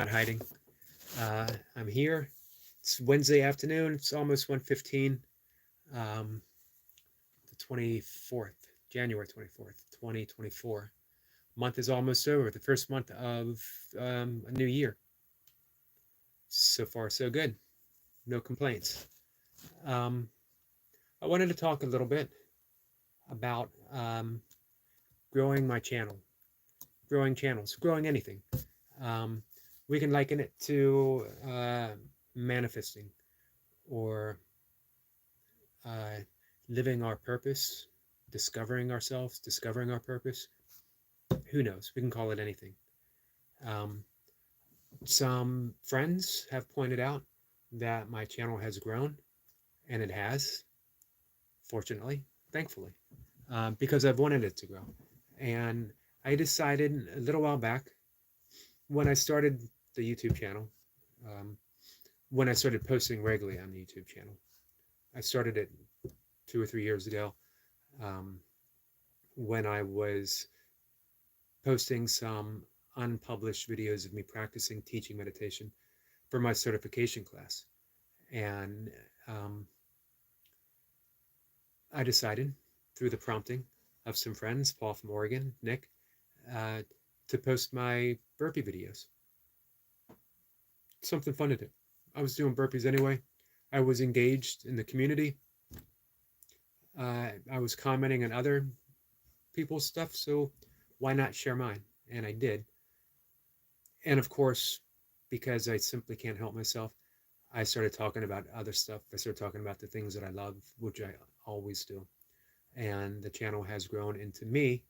Not hiding. I'm here. It's Wednesday afternoon. It's almost 1:15. Um, the 24th, January 24th, 2024. Month is almost over. The first month of a new year. So far, so good. No complaints. Um, I wanted to talk a little bit about growing my channel, growing channels, growing anything. Um, we can liken it to manifesting or uh, living our purpose, discovering ourselves, discovering our purpose. Who knows? We can call it anything. Um, some friends have pointed out that my channel has grown, and it has, fortunately, thankfully, because I've wanted it to grow. And I decided a little while back when I started the YouTube channel, um, when I started posting regularly on the YouTube channel. I started it 2 or 3 years ago um, when I was posting some unpublished videos of me practicing teaching meditation for my certification class. And um, I decided, through the prompting of some friends, Paul from Oregon, Nick, uh, to post my burpee videos. Something fun to do. I was doing burpees anyway. I was engaged in the community. I was commenting on other people's stuff, so why not share mine? And I did. And of course, because I simply can't help myself, I started talking about other stuff. I started talking about the things that I love, which I always do. And the channel has grown into me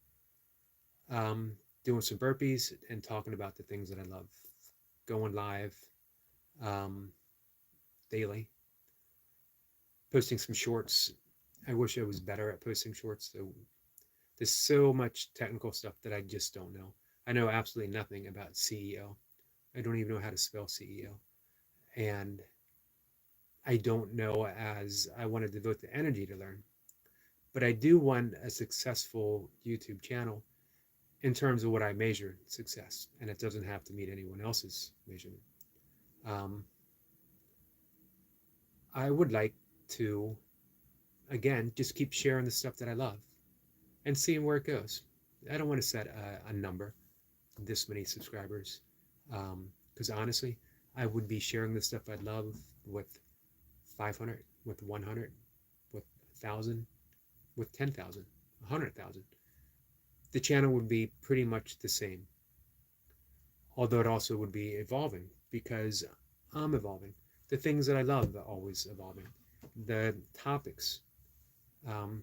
um, doing some burpees and talking about the things that I love, going live um, daily, posting some shorts. I wish I was better at posting shorts. There's so much technical stuff that I just don't know. I know absolutely nothing about CEO. I don't even know how to spell CEO. And I don't know as I want to devote the energy to learn. But I do want a successful YouTube channel in terms of what I measure success, and it doesn't have to meet anyone else's measurement. Um, I would like to, again, just keep sharing the stuff that I love and seeing where it goes. I don't want to set a number, this many subscribers, because honestly, I would be sharing the stuff I love with 500, with 100, with 1,000, with 10,000, 100,000. The channel would be pretty much the same, although it also would be evolving because I'm evolving. The things that I love are always evolving. The topics, um,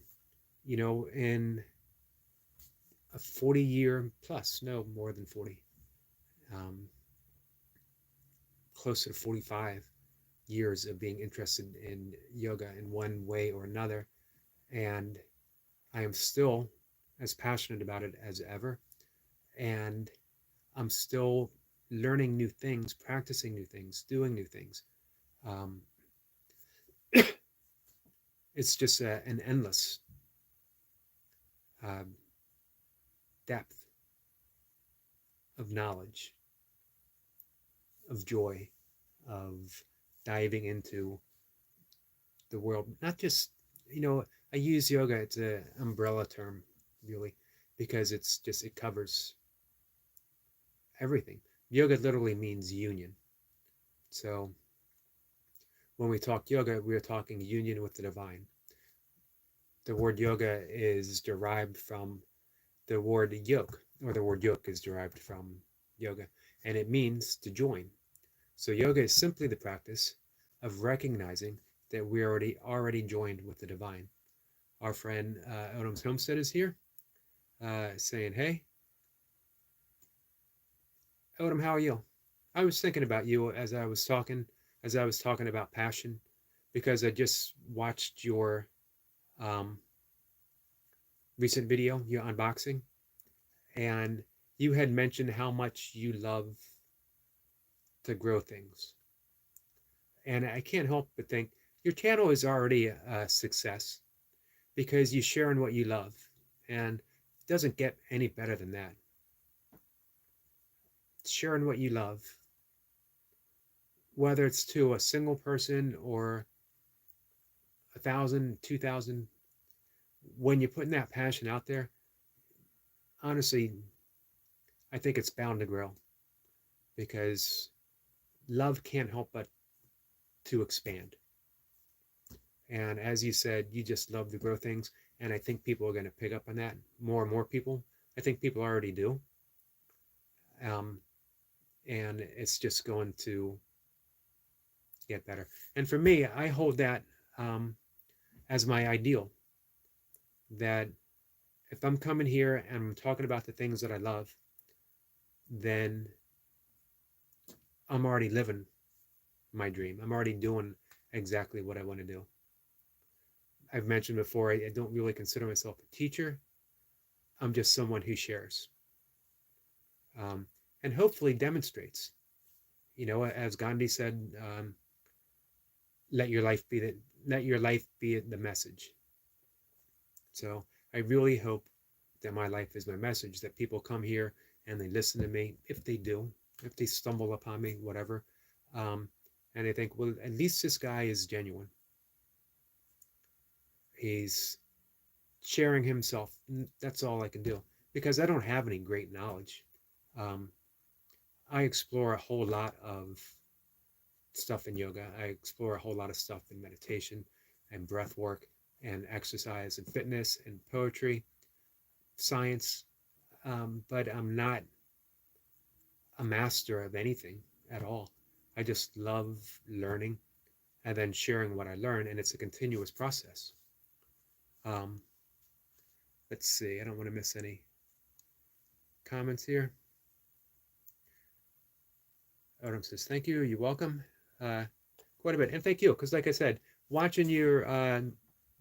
in a 40 year plus, no more than 40, um, closer to 45 years of being interested in yoga in one way or another. And I am still as passionate about it as ever. And I'm still learning new things, practicing new things, doing new things. Um, it's just an endless uh, depth of knowledge, of joy, of diving into the world. Not just, I use yoga, it's an umbrella term, really, because it covers everything. Yoga literally means union. So when we talk yoga, we are talking union with the divine. The word yoga is derived from the word yoke, or the word yoke is derived from yoga, and it means to join. So yoga is simply the practice of recognizing that we already joined with the divine. Our friend Odam's Homestead is here, saying, "Hey, Odom, how are you?" I was thinking about you as I was talking about passion, because I just watched your um, recent video, your unboxing, and you had mentioned how much you love to grow things. And I can't help but think your channel is already a success because you're sharing what you love. And it doesn't get any better than that. Sharing what you love whether it's to a single person or 1,000, 2,000, when you're putting that passion out there, honestly, I think it's bound to grow because love can't help but to expand. And as you said, you just love to grow things. And I think people are going to pick up on that. More and more people. I think people already do. Um, and it's just going to get better. And for me, I hold that um, as my ideal. That if I'm coming here and I'm talking about the things that I love, then I'm already living my dream. I'm already doing exactly what I want to do. I've mentioned before, I don't really consider myself a teacher. I'm just someone who shares um, and hopefully demonstrates. You know, as Gandhi said, let your life be the message. So I really hope that my life is my message, that people come here and they listen to me, if they do, if they stumble upon me, whatever. Um, and they think, well, at least this guy is genuine. He's sharing himself. That's all I can do because I don't have any great knowledge. Um, I explore a whole lot of stuff in yoga. I explore a whole lot of stuff in meditation and breath work and exercise and fitness and poetry, science. But I'm not a master of anything at all. I just love learning and then sharing what I learn, and it's a continuous process. Um, let's see, I don't want to miss any comments here. Odom says, thank you, you're welcome. Quite a bit, and thank you, because like I said, watching your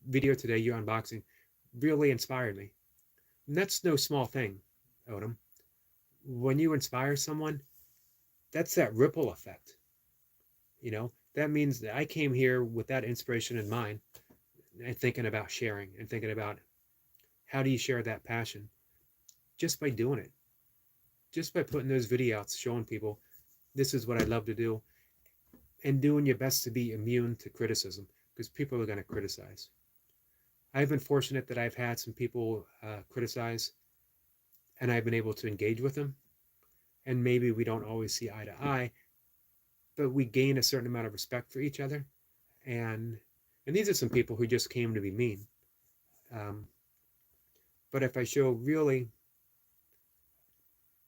video today, your unboxing, really inspired me. And that's no small thing, Odom. When you inspire someone, that's that ripple effect. You know, that means that I came here with that inspiration in mind and thinking about sharing and thinking about how do you share that passion just by doing it, just by putting those videos showing people this is what I love to do and doing your best to be immune to criticism because people are going to criticize. I've been fortunate that I've had some people criticize and I've been able to engage with them. And maybe we don't always see eye to eye, but we gain a certain amount of respect for each other. And these are some people who just came to be mean. Um, but if I show really,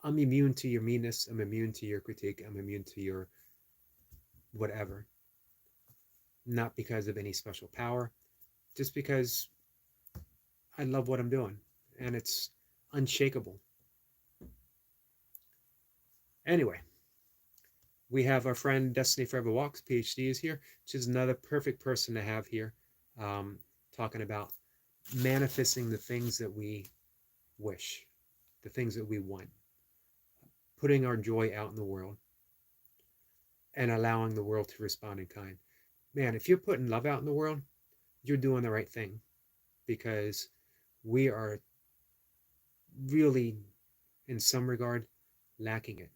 I'm immune to your meanness, I'm immune to your critique, I'm immune to your whatever, not because of any special power, just because I love what I'm doing and it's unshakable. Anyway, we have our friend Destiny Forever Walks, PhD, is here, which is another perfect person to have here, talking about manifesting the things that we wish, the things that we want, putting our joy out in the world, and allowing the world to respond in kind. Man, if you're putting love out in the world, you're doing the right thing because we are really, in some regard, lacking it.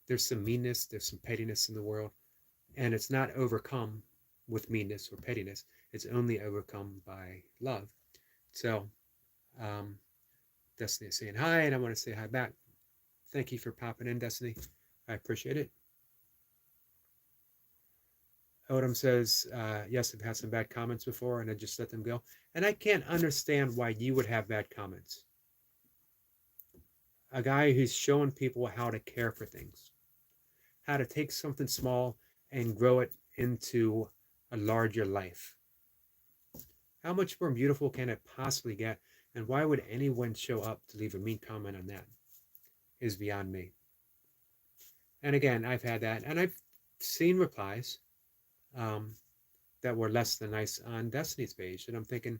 There's some meanness, there's some pettiness in the world, and it's not overcome with meanness or pettiness. It's only overcome by love. So, Destiny is saying hi, and I want to say hi back. Thank you for popping in, Destiny. I appreciate it. Odom says, yes, I've had some bad comments before, and I just let them go. And I can't understand why you would have bad comments. A guy who's showing people how to care for things, how to take something small and grow it into a larger life. How much more beautiful can it possibly get? And why would anyone show up to leave a mean comment on that? Is beyond me. And again, I've had that, and I've seen replies that were less than nice on Destiny's page, and I'm thinking,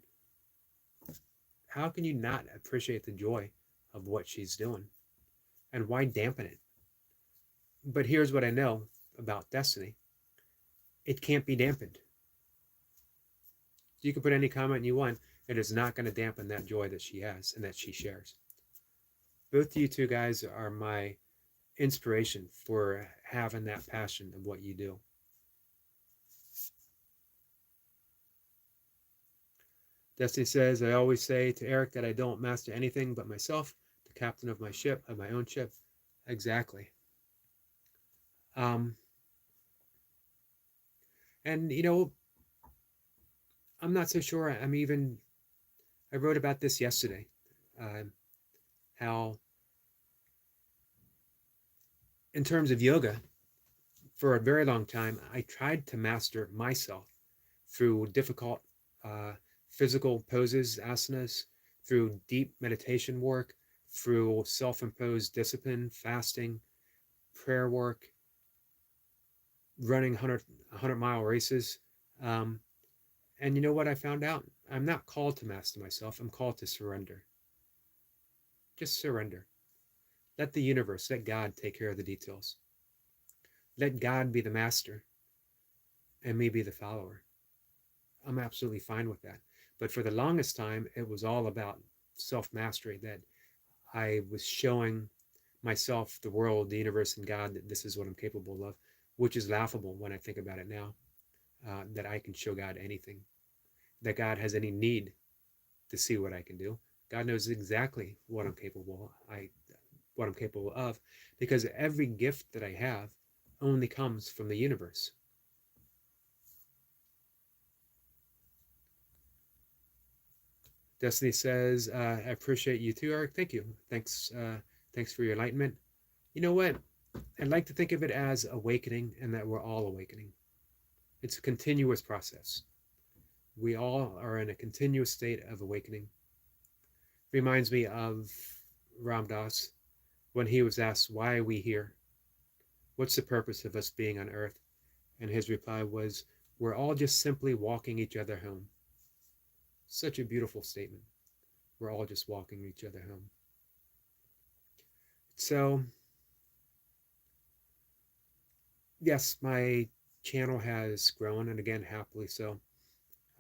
how can you not appreciate the joy of what she's doing? And why dampen it? But here's what I know about Destiny. It can't be dampened. You can put any comment you want. It is not going to dampen that joy that she has and that she shares. Both you two guys are my inspiration for having that passion of what you do. Destiny says, I always say to Eric that I don't master anything but myself, the captain of my ship, of my own ship. Exactly. Um, and, I'm not so sure I wrote about this yesterday, how, in terms of yoga, for a very long time, I tried to master myself through difficult uh, physical poses, asanas, through deep meditation work, through self-imposed discipline, fasting, prayer work, running 100-mile races. Um, and you know what I found out? I'm not called to master myself. I'm called to surrender. Just surrender. Let the universe, let God take care of the details. Let God be the master and me be the follower. I'm absolutely fine with that. But for the longest time, it was all about self-mastery, that I was showing myself, the world, the universe, and God that this is what I'm capable of, which is laughable when I think about it now, that I can show God anything, that God has any need to see what I can do. God knows exactly what I'm capable of, because every gift that I have only comes from the universe. Destiny says, I appreciate you too, Eric. Thank you. Thanks for your enlightenment. You know what? I'd like to think of it as awakening, and that we're all awakening. It's a continuous process. We all are in a continuous state of awakening. Reminds me of Ram Dass when he was asked, why are we here? What's the purpose of us being on earth? And his reply was, we're all just simply walking each other home. Such a beautiful statement. We're all just walking each other home. So, yes, my channel has grown, and again, happily so.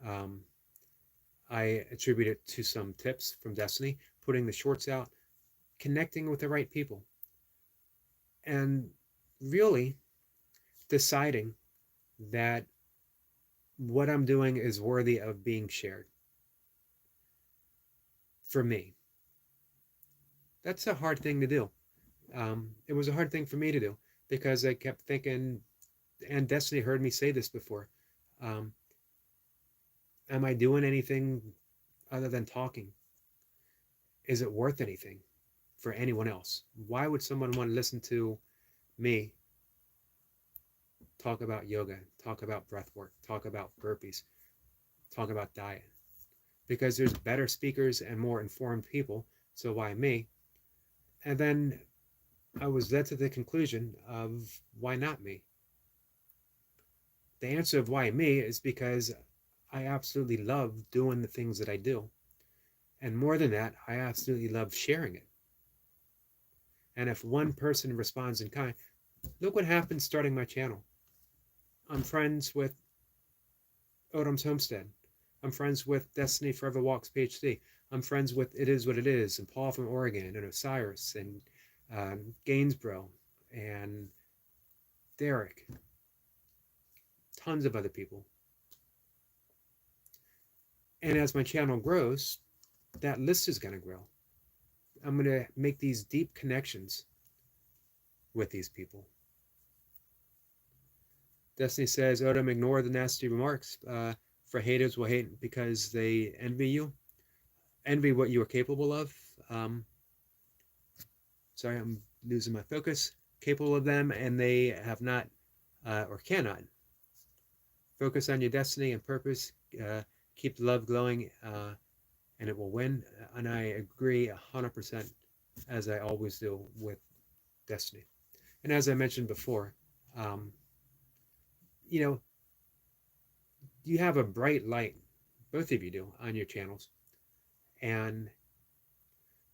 Um, I attribute it to some tips from Destiny, putting the shorts out, connecting with the right people, and really deciding that what I'm doing is worthy of being shared. For me, that's a hard thing to do. It was a hard thing for me to do, because I kept thinking, and Destiny heard me say this before, um, am I doing anything other than talking? Is it worth anything for anyone else? Why would someone want to listen to me talk about yoga, talk about breath work, talk about burpees, talk about diet? Because there's better speakers and more informed people, so why me? And then I was led to the conclusion of, why not me? The answer of why me is because I absolutely love doing the things that I do. And more than that, I absolutely love sharing it. And if one person responds in kind, look what happened starting my channel. I'm friends with Odom's Homestead. I'm friends with Destiny Forever Walks PhD. I'm friends with It Is What It Is, and Paul from Oregon, and Osiris, and Gainsborough, and Derek. Tons of other people. And as my channel grows, that list is going to grow. I'm going to make these deep connections with these people. Destiny says, Odom, ignore the nasty remarks. For haters will hate because they envy you. Envy what you are capable of. Sorry, I'm losing my focus. Capable of them, and they have not or cannot. Focus on your destiny and purpose. Keep the love glowing, and it will win. And I agree 100%, as I always do, with Destiny. And as I mentioned before, you know, you have a bright light, both of you do, on your channels. And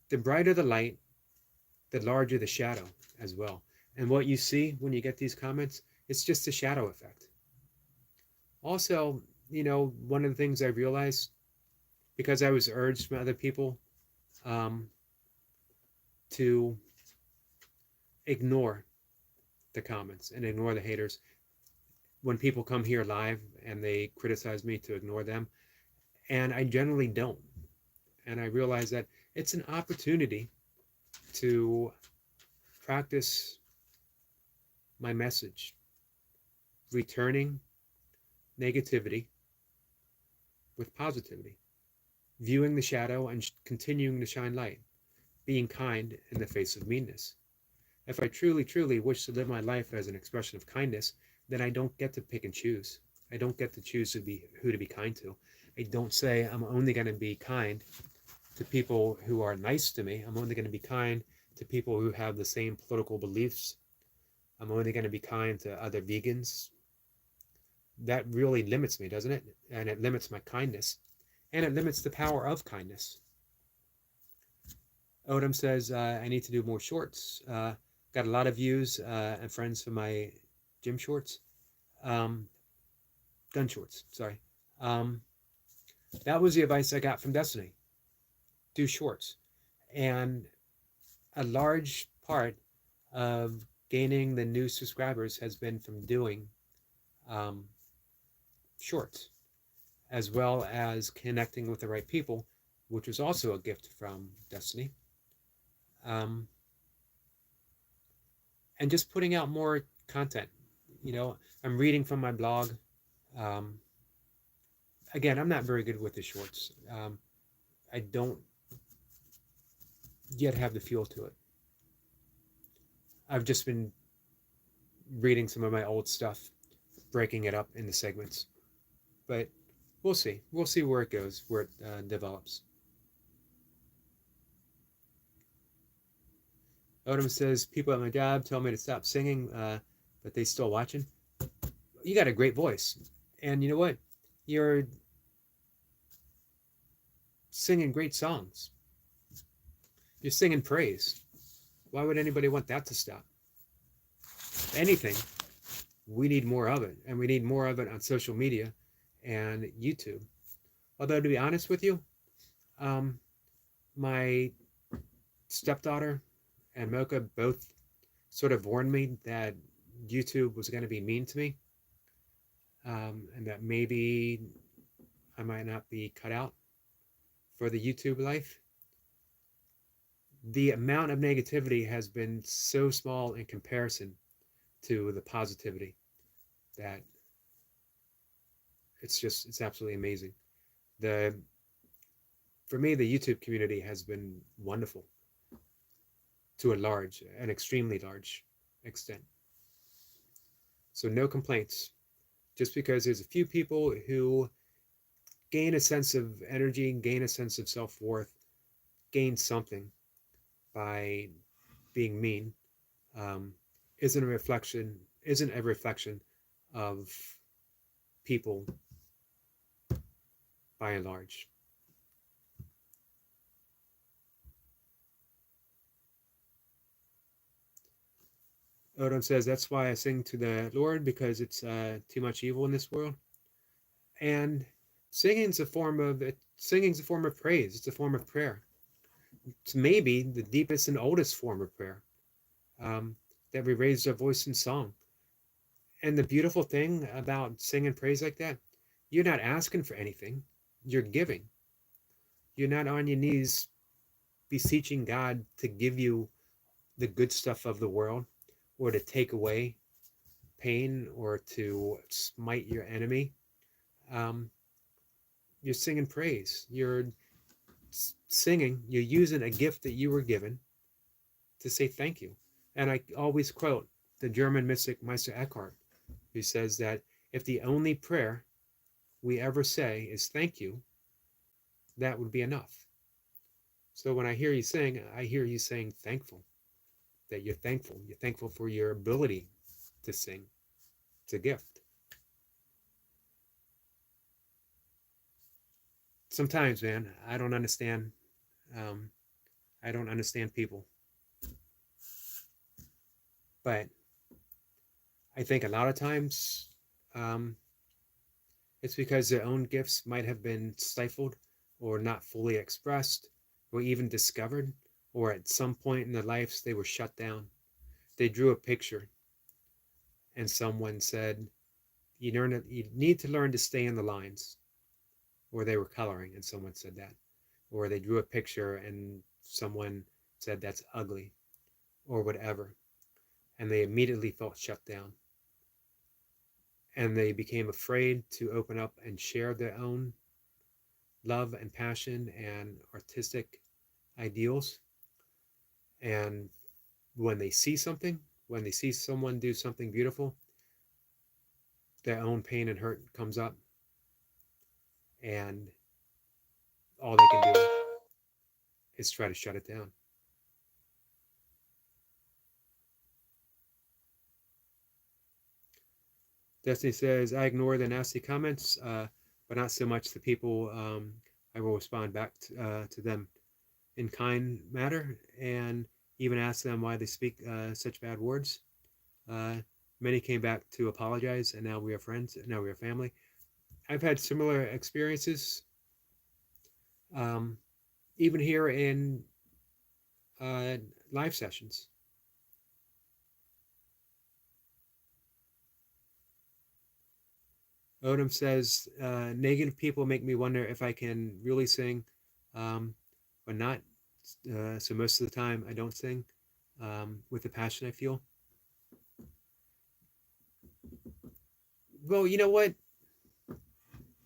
the brighter the light, the larger the shadow as well. And what you see when you get these comments, it's just a shadow effect. Also, one of the things I realized, because I was urged from other people to ignore the comments and ignore the haters. When people come here live and they criticize me, to ignore them. And I generally don't. And I realize that it's an opportunity to practice my message, returning negativity with positivity, viewing the shadow and continuing to shine light, being kind in the face of meanness. If I truly, truly wish to live my life as an expression of kindness, then I don't get to pick and choose. I don't get to choose who to be kind to. I don't say I'm only going to be kind to people who are nice to me. I'm only going to be kind to people who have the same political beliefs. I'm only going to be kind to other vegans. That really limits me, doesn't it? And it limits my kindness. And it limits the power of kindness. Odom says, I need to do more shorts. Got a lot of views and friends for my gym shorts. Gun shorts, sorry. That was the advice I got from Destiny. Do shorts. And a large part of gaining the new subscribers has been from doing shorts, as well as connecting with the right people, which was also a gift from Destiny. And just putting out more content. You know, I'm reading from my blog. Again, I'm not very good with the shorts. I don't yet have the feel to it. I've just been reading some of my old stuff, breaking it up into segments. But we'll see. We'll see where it goes, where it develops. Odom says, people at my job tell me to stop singing, but they still watching. You got a great voice. And you know what? You're singing great songs. You're singing praise. Why would anybody want that to stop? Anything, we need more of it. And we need more of it on social media and YouTube. Although, to be honest with you, my stepdaughter and Mocha both sort of warned me that YouTube was going to be mean to me, and that maybe I might not be cut out for the YouTube life. The amount of negativity has been so small in comparison to the positivity that it's absolutely amazing. For me, the YouTube community has been wonderful to an extremely large extent. So no complaints. Just because there's a few people who gain a sense of energy, gain a sense of self-worth, gain something by being mean, isn't a reflection of people by and large. Odom says, that's why I sing to the Lord, because it's too much evil in this world. And singing's a form of praise. It's a form of prayer. It's maybe the deepest and oldest form of prayer, that we raise our voice in song. And the beautiful thing about singing praise like that, you're not asking for anything. You're giving. You're not on your knees beseeching God to give you the good stuff of the world, or to take away pain, or to smite your enemy. You're singing praise. You're singing. You're using a gift that you were given to say thank you. And I always quote the German mystic Meister Eckhart, who says that if the only prayer we ever say is thank you, that would be enough. So when I hear you sing, I hear you saying thankful, that you're thankful. You're thankful for your ability to sing. It's a gift. Sometimes, man, I don't understand. I don't understand people. But I think a lot of times it's because their own gifts might have been stifled, or not fully expressed, or even discovered, or at some point in their lives they were shut down. They drew a picture, and someone said, you need to learn to stay in the lines. Or they were coloring, and someone said that. Or they drew a picture, and someone said that's ugly, or whatever. And they immediately felt shut down. And they became afraid to open up and share their own love and passion and artistic ideals. And when they see something, when they see someone do something beautiful, their own pain and hurt comes up, and all they can do is try to shut it down. Destiny says, I ignore the nasty comments, but not so much the people. I will respond back to them in kind manner, and even ask them why they speak such bad words. Uh, Many came back to apologize, and now we are friends. Now we are family. I've had similar experiences, um, even here in uh, live sessions. Odom says, negative people make me wonder if I can really sing, but not. So most of the time, I don't sing with the passion I feel. Well, you know what?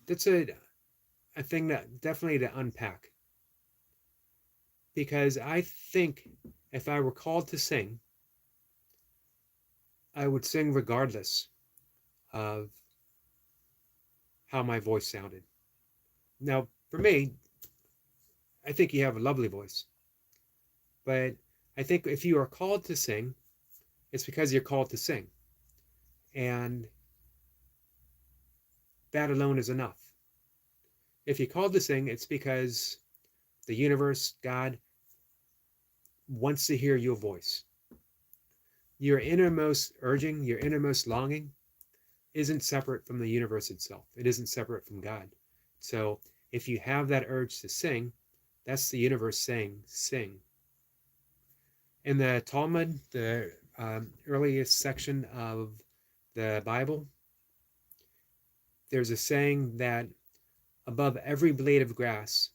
That's a thing that definitely to unpack. Because I think if I were called to sing, I would sing regardless of how my voice sounded. Now, for me, I think you have a lovely voice. But I think if you are called to sing, it's because you're called to sing. And that alone is enough. If you're called to sing, it's because the universe, God, wants to hear your voice. Your innermost urging, your innermost longing isn't separate from the universe itself. It isn't separate from God. So if you have that urge to sing, that's the universe saying, sing. In the Talmud, the earliest section of the Bible, there's a saying that above every blade of grass,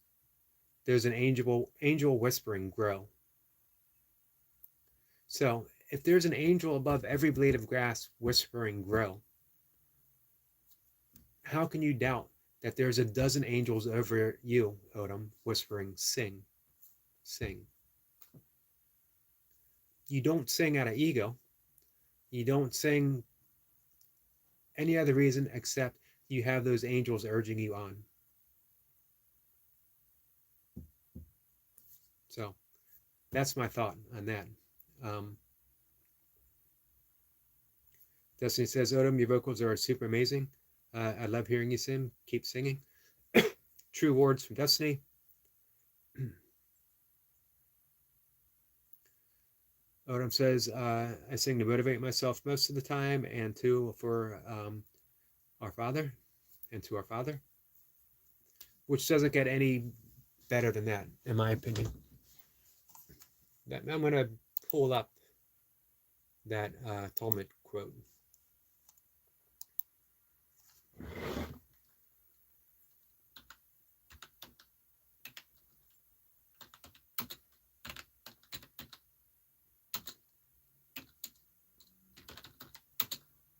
there's an angel whispering, grow. So if there's an angel above every blade of grass whispering, grow, how can you doubt that there's a dozen angels over you, Odom, whispering, sing, sing? You don't sing out of ego. You don't sing any other reason except you have those angels urging you on. So that's my thought on that. Um, Destiny says, Odom, your vocals are super amazing. I love hearing you sing. Keep singing. True words from Destiny. Odom says, I sing to motivate myself most of the time and to for our Father and to our Father, which doesn't get any better than that, in my opinion. I'm going to pull up that Talmud quote.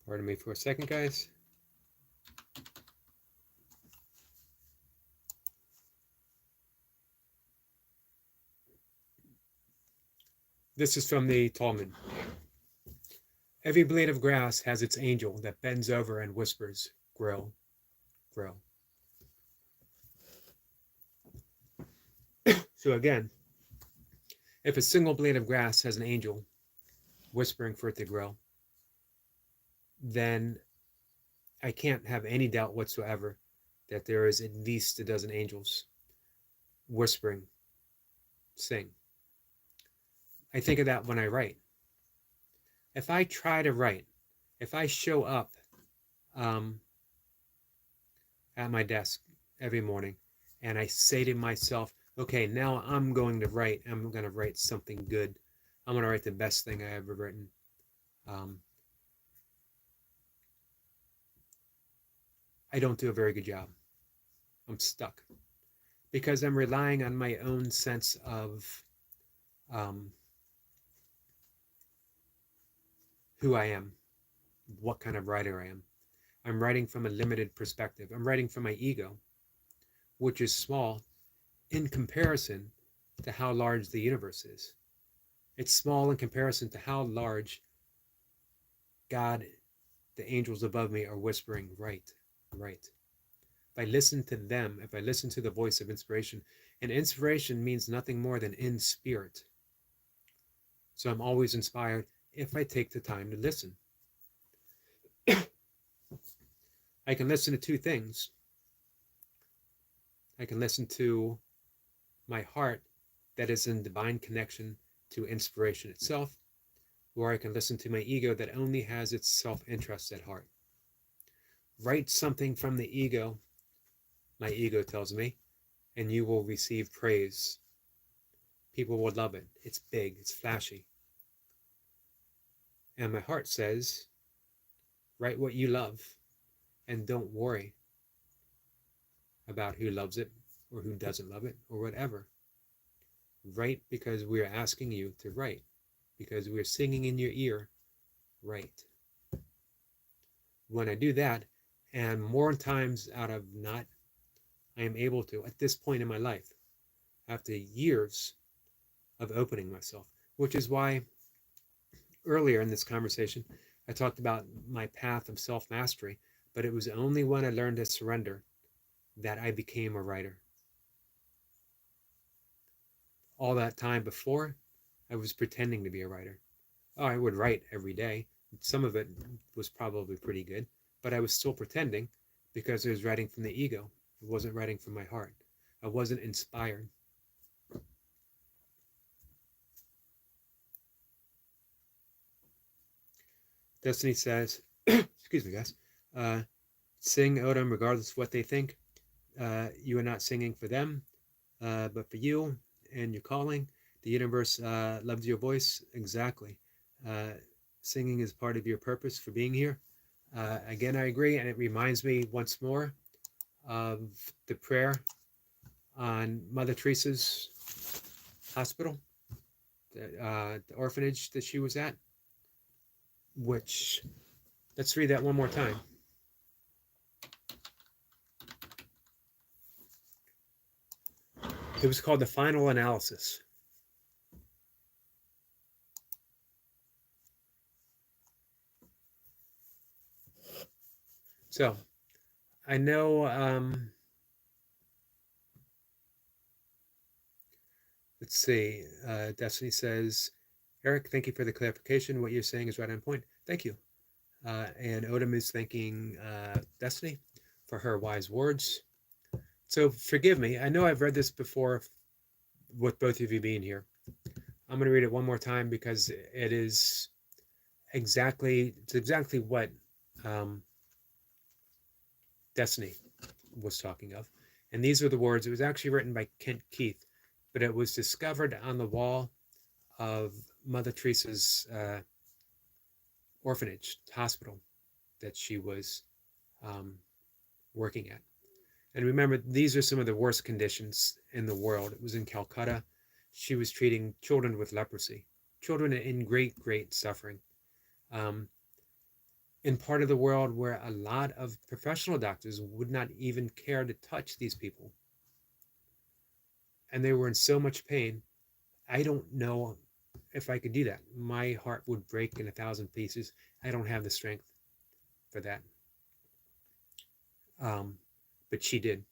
Pardon me for a second, guys. This is from the Talmud. Every blade of grass has its angel that bends over and whispers, grow, grow. So again, if a single blade of grass has an angel whispering for it to grow, then I can't have any doubt whatsoever that there is at least a dozen angels whispering, sing. I think of that when I write. If I try to write, if I show up at my desk every morning and I say to myself, okay, now I'm going to write something good. I'm going to write the best thing I ever written. Um, I don't do a very good job. I'm stuck because I'm relying on my own sense of um, who I am, what kind of writer I am. I'm writing from a limited perspective. I'm writing from my ego, which is small in comparison to how large the universe is. It's small in comparison to how large God, the angels above me, are whispering, right, right. If I listen to them, if I listen to the voice of inspiration, and inspiration means nothing more than in spirit. So I'm always inspired if I take the time to listen. I can listen to two things. I can listen to my heart that is in divine connection to inspiration itself, or I can listen to my ego that only has its self-interest at heart. Write something from the ego, my ego tells me, and you will receive praise. People will love it. It's big, it's flashy. And my heart says, write what you love and don't worry about who loves it or who doesn't love it or whatever. Write because we're asking you to write, because we're singing in your ear, write. When I do that, and more times out of not, I am able to, at this point in my life, after years of opening myself, which is why earlier in this conversation, I talked about my path of self-mastery, but it was only when I learned to surrender that I became a writer. All that time before, I was pretending to be a writer. Oh, I would write every day. Some of it was probably pretty good, but I was still pretending because I was writing from the ego. I wasn't writing from my heart. I wasn't inspired. Destiny says, excuse me, guys, sing Odom regardless of what they think. You are not singing for them, but for you and your calling. The universe loves your voice. Exactly. Singing is part of your purpose for being here. Again, I agree, and it reminds me once more of the prayer on Mother Teresa's hospital, the orphanage that she was at, which, let's read that one more time. It was called The Final Analysis. So, I know, let's see, Destiny says, Eric, thank you for the clarification. What you're saying is right on point. Thank you. And Odom is thanking Destiny for her wise words. So forgive me. I know I've read this before with both of you being here. I'm going to read it one more time because it is exactly what Destiny was talking of. And these are the words. It was actually written by Kent Keith, but it was discovered on the wall of Mother Teresa's orphanage hospital that she was working at. And remember, these are some of the worst conditions in the world. It was in Calcutta. She was treating children with leprosy, children in great, great suffering. In part of the world where a lot of professional doctors would not even care to touch these people. And they were in so much pain. I don't know if I could do that. My heart would break in 1,000 pieces. I don't have the strength for that. But she did.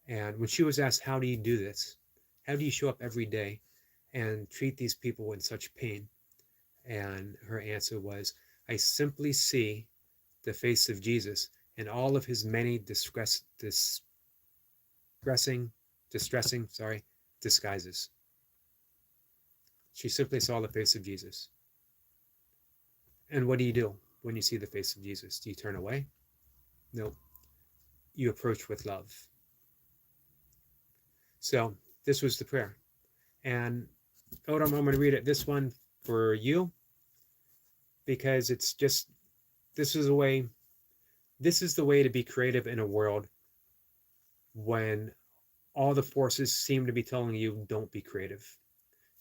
And when she was asked, how do you do this? How do you show up every day and treat these people in such pain? And her answer was, I simply see the face of Jesus in all of his many distressing disguises. She simply saw the face of Jesus. And what do you do when you see the face of Jesus? Do you turn away? No. You approach with love. So this was the prayer. And Odom, I'm going to read it. This one for you. because it's just, this is a way, this is the way to be creative in a world when all the forces seem to be telling you don't be creative.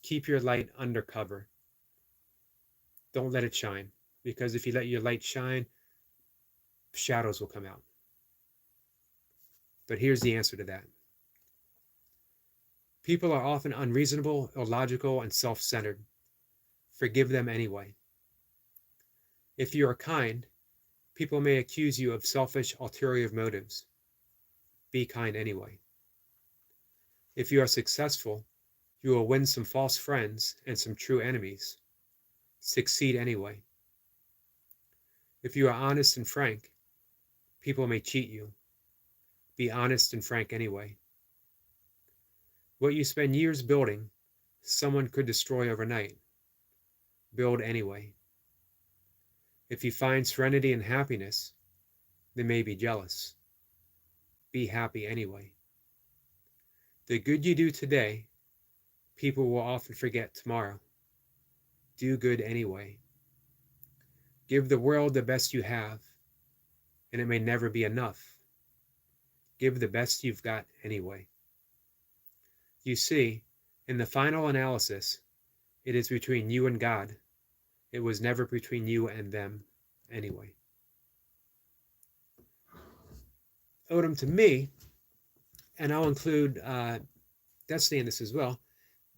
Keep your light undercover. Don't let it shine, because if you let your light shine, shadows will come out. But here's the answer to that. People are often unreasonable, illogical, and self centered. Forgive them anyway. If you are kind, people may accuse you of selfish, ulterior motives. Be kind anyway. If you are successful, you will win some false friends and some true enemies. Succeed anyway. If you are honest and frank, people may cheat you. Be honest and frank anyway. What you spend years building, someone could destroy overnight. Build anyway. If you find serenity and happiness, they may be jealous. Be happy anyway. The good you do today, people will often forget tomorrow. Do good anyway. Give the world the best you have, and it may never be enough. Give the best you've got anyway. You see, in the final analysis, it is between you and God. It was never between you and them anyway. Odom, to me, and I'll include Destiny in this as well,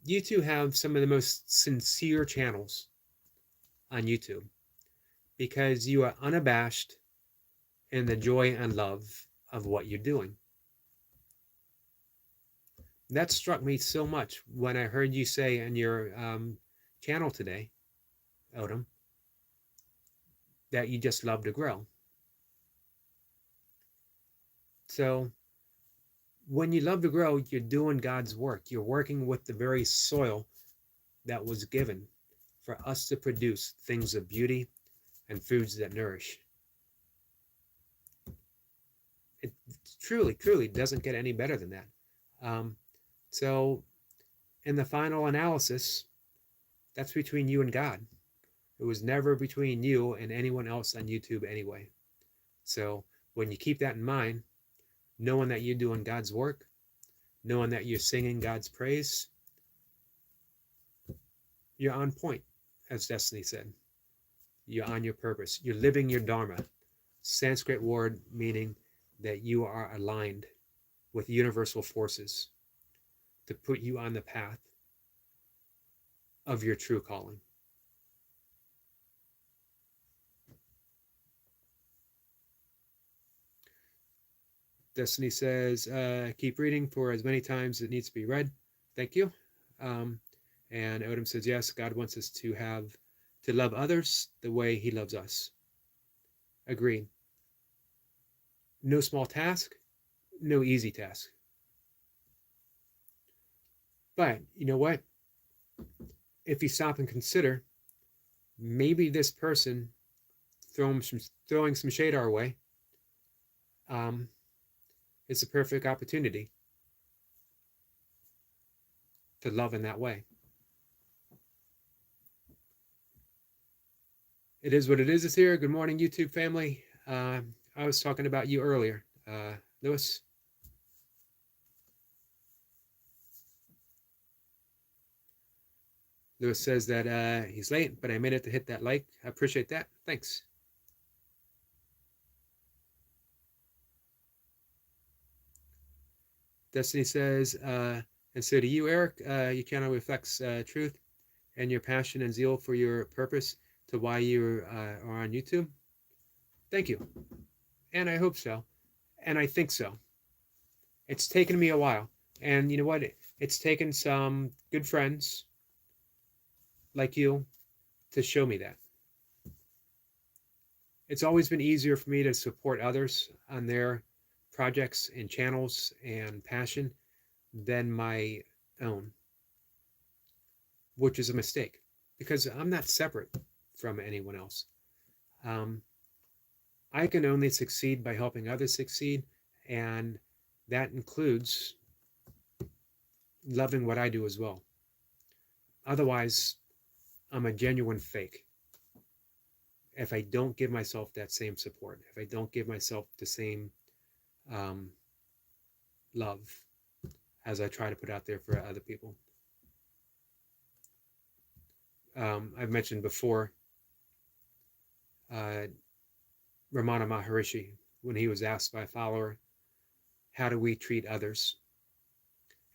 you two have some of the most sincere channels on YouTube because you are unabashed in the joy and love of what you're doing. That struck me so much when I heard you say in your channel today, Odom, that you just love to grow. So when you love to grow, you're doing God's work. You're working with the very soil that was given for us to produce things of beauty and foods that nourish. It truly, truly doesn't get any better than that. So in the final analysis, that's between you and God. It was never between you and anyone else on YouTube anyway. So when you keep that in mind, knowing that you're doing God's work, knowing that you're singing God's praise, you're on point, as Destiny said. You're on your purpose. You're living your Dharma. Sanskrit word meaning that you are aligned with universal forces to put you on the path of your true calling. Destiny says, keep reading for as many times as it needs to be read. Thank you. And Odom says, yes, God wants us to love others the way he loves us. Agreed. No small task, no easy task. But you know what? If you stop and consider, maybe this person throwing some shade our way, it's a perfect opportunity to love in that way. It is what it is here. Good morning, YouTube family. I was talking about you earlier, Lewis. Lewis says that he's late, but I made it to hit that like. I appreciate that. Thanks. Destiny says, and so to you, Eric, your channel reflects truth and your passion and zeal for your purpose to why you are on YouTube. Thank you. And I hope so. And I think so. It's taken me a while. And you know what? It's taken some good friends like you to show me that. It's always been easier for me to support others on their projects and channels and passion than my own, which is a mistake because I'm not separate from anyone else. I can only succeed by helping others succeed, and that includes loving what I do as well. Otherwise, I'm a genuine fake. if I don't give myself that same support, if I don't give myself the same um, love as I try to put out there for other people. I've mentioned before uh, Ramana Maharishi, when he was asked by a follower, how do we treat others?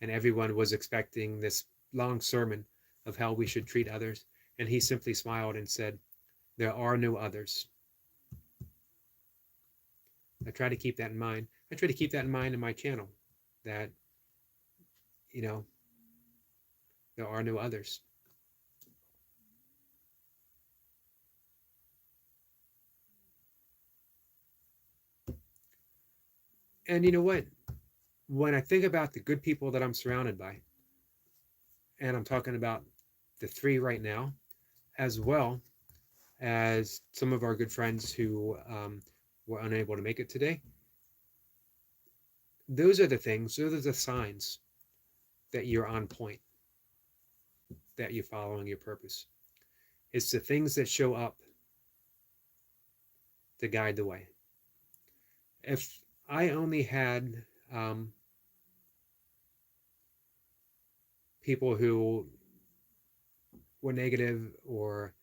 And everyone was expecting this long sermon of how we should treat others. And he simply smiled and said, there are no others. I try to keep that in mind. I try to keep that in mind in my channel, that, you know, there are no others. And you know what? When I think about the good people that I'm surrounded by, and I'm talking about the three right now, as well as some of our good friends who were unable to make it today, those are the signs that you're on point, that you're following your purpose. It's the things that show up to guide the way. If I only had people who were negative or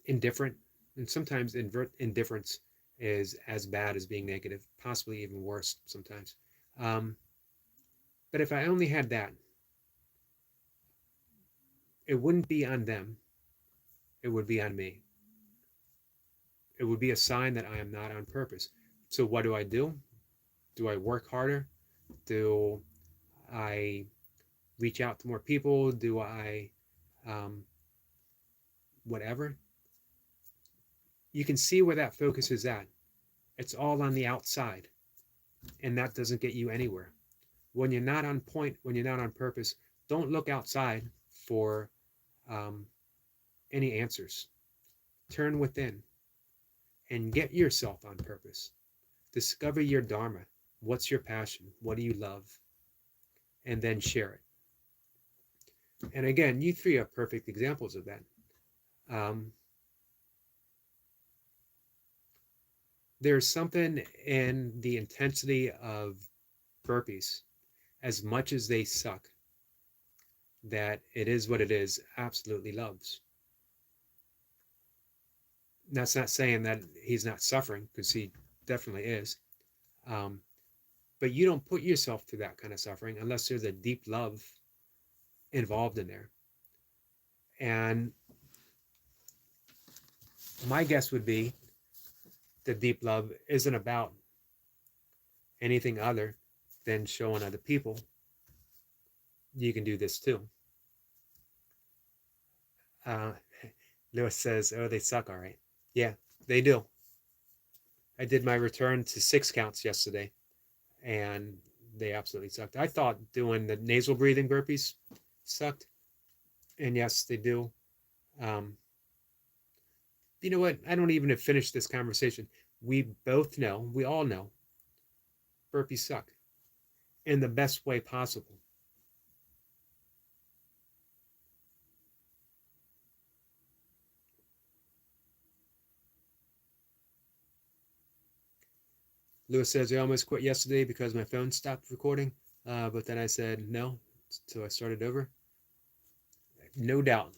indifferent, and sometimes indifference is as bad as being negative, possibly even worse sometimes. But if I only had that, it wouldn't be on them, it would be on me. It would be a sign that I am not on purpose. So what do I do? Do I work harder? Do I reach out to more people? Do I um, whatever? You can see where that focus is at. It's all on the outside, and that doesn't get you anywhere. When you're not on point, when you're not on purpose, don't look outside for um, any answers. Turn within and get yourself on purpose. Discover your dharma. What's your passion? What do you love? And then share it. And again, you three are perfect examples of that. There's something in the intensity of burpees, as much as they suck, that It Is What It Is absolutely loves. That's not saying that he's not suffering, because he definitely is. But you don't put yourself through that kind of suffering unless there's a deep love involved in there. And my guess would be that deep love isn't about anything other than showing other people you can do this too. Uh, Lewis says, oh, they suck, all right. Yeah, they do. I did my return to 6 counts yesterday, and they absolutely sucked. I thought doing the nasal breathing burpees sucked, and yes, they do. You know what? I don't even have finished this conversation. We all know, burpees suck in the best way possible. Lewis says, I almost quit yesterday because my phone stopped recording, but then I said no, so I started over. No doubt.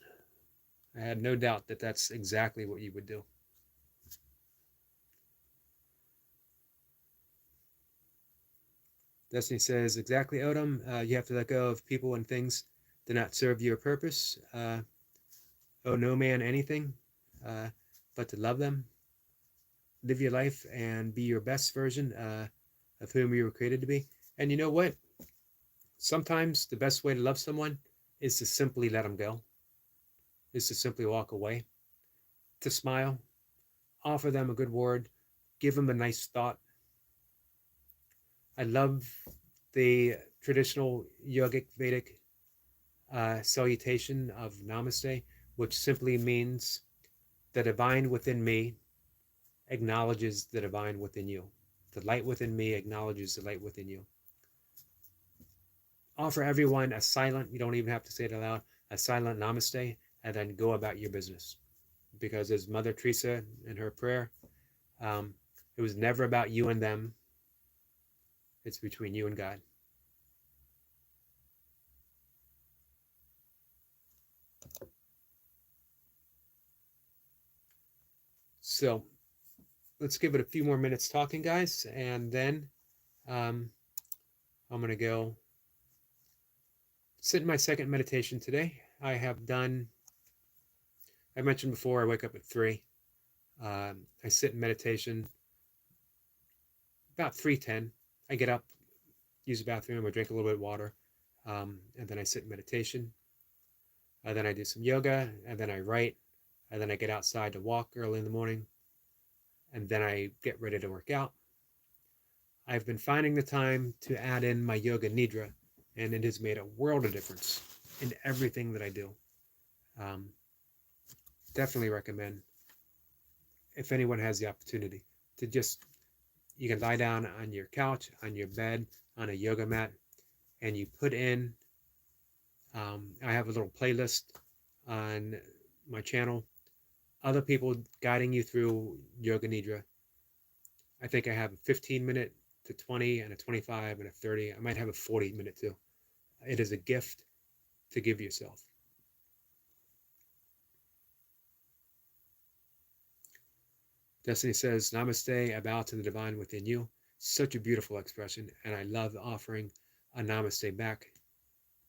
I had no doubt that that's exactly what you would do. Destiny says, exactly, Odom. You have to let go of people and things that not serve your purpose. Owe no man anything but to love them. Live your life and be your best version of whom you were created to be. And you know what? Sometimes the best way to love someone is to simply let them go, is to simply walk away, to smile, offer them a good word, give them a nice thought. I love the traditional yogic Vedic salutation of Namaste, which simply means the divine within me acknowledges the divine within you. The light within me acknowledges the light within you. Offer everyone a silent, you don't even have to say it aloud, a silent namaste, and then go about your business. because as Mother Teresa in her prayer, um, it was never about you and them. It's between you and God. So let's give it a few more minutes talking, guys, and then I'm going to go sit in my second meditation today. I mentioned before, I wake up at 3. I sit in meditation about 3:10. I get up, use the bathroom, I drink a little bit of water, and then I sit in meditation. Then I do some yoga, and then I write, and then I get outside to walk early in the morning, and then I get ready to work out. I've been finding the time to add in my yoga nidra, and it has made a world of difference in everything that I do. Definitely recommend, if anyone has the opportunity, to just, you can lie down on your couch, on your bed, on a yoga mat, and you put in, I have a little playlist on my channel, other people guiding you through yoga nidra. I think I have a 15-minute to 20 and a 25 and a 30. I might have a 40-minute too. It is a gift to give yourself. Destiny says, Namaste, I bow to the divine within you. Such a beautiful expression, and I love offering a namaste back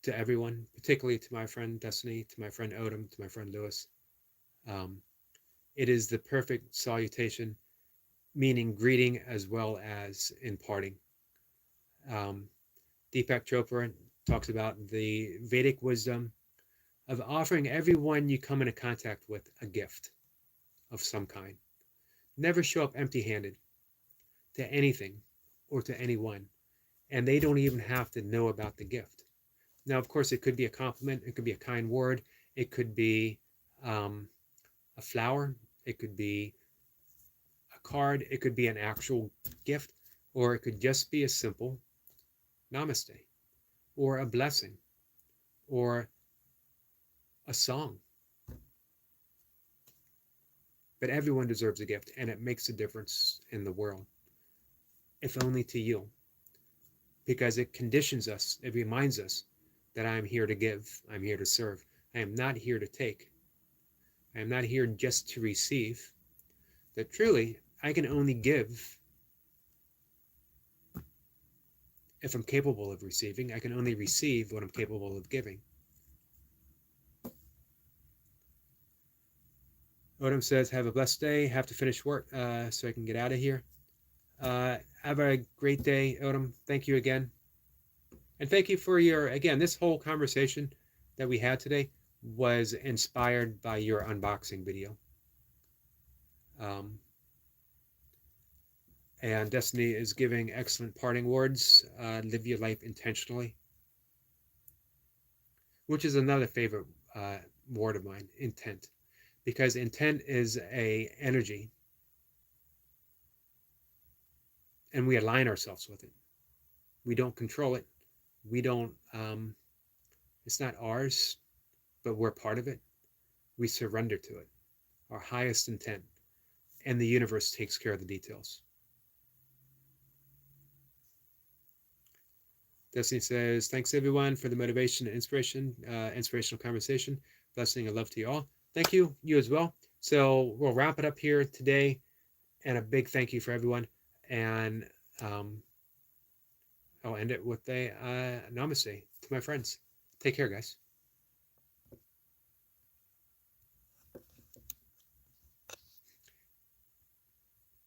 to everyone, particularly to my friend Destiny, to my friend Odom, to my friend Lewis. It is the perfect salutation, meaning greeting as well as imparting. Deepak Chopra talks about the Vedic wisdom of offering everyone you come into contact with a gift of some kind. Never show up empty-handed to anything or to anyone, and they don't even have to know about the gift. Now, of course, it could be a compliment, it could be a kind word, it could be a flower, it could be a card, it could be an actual gift, or it could just be a simple namaste, or a blessing, or a song. But everyone deserves a gift, and it makes a difference in the world, if only to you, because it conditions us, it reminds us that I am here to give, I'm here to serve. I am not here to take. I am not here just to receive. That truly, I can only give if I'm capable of receiving. I can only receive what I'm capable of giving. Odom says, have a blessed day. Have to finish work so I can get out of here. Have a great day, Odom. Thank you again. And thank you for again, this whole conversation that we had today was inspired by your unboxing video. And Destiny is giving excellent parting words. Live your life intentionally, which is another favorite word of mine, intent. Because intent is a energy, and we align ourselves with it. We don't control it. We don't, it's not ours, but we're part of it. We surrender to it, our highest intent, and the universe takes care of the details. Destiny says, thanks everyone for the motivation and inspiration, inspirational conversation. Blessing and love to you all. Thank you, you as well. So we'll wrap it up here today, and a big thank you for everyone. And I'll end it with a namaste to my friends. Take care, guys.